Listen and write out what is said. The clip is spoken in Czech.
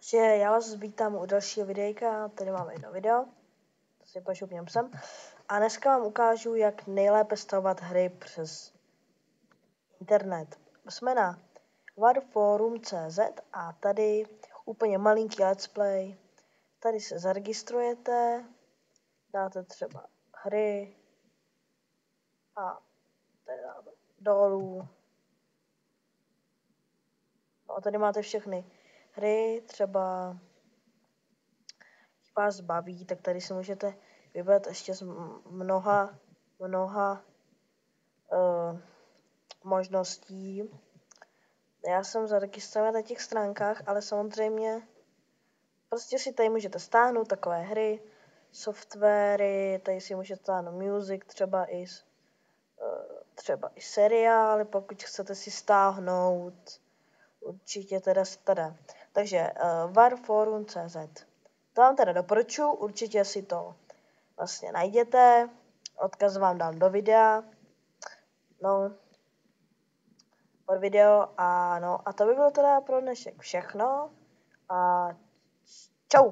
Takže já vás vítám u dalšího videjka, tady máme jedno video, to si pošupněm sem. A dneska vám ukážu, jak nejlépe stavovat hry přes internet. Jsme na warforum.cz a tady úplně malinký let's play. Tady se zaregistrujete, dáte třeba hry a tady dáme dolů. No, tady máte všechny hry, třeba vás baví, tak tady si můžete vybrat ještě z mnoha možností. Já jsem zaregistrovala na těch stránkách, ale samozřejmě prostě si tady můžete stáhnout takové hry, softwary, tady si můžete stáhnout music, třeba i seriály, pokud chcete si stáhnout, určitě teda tady. Takže warforum.cz. To vám teda doporučuji, určitě si to vlastně najděte, odkaz vám dám do videa, pod video a to by bylo teda pro dnešek všechno a čau.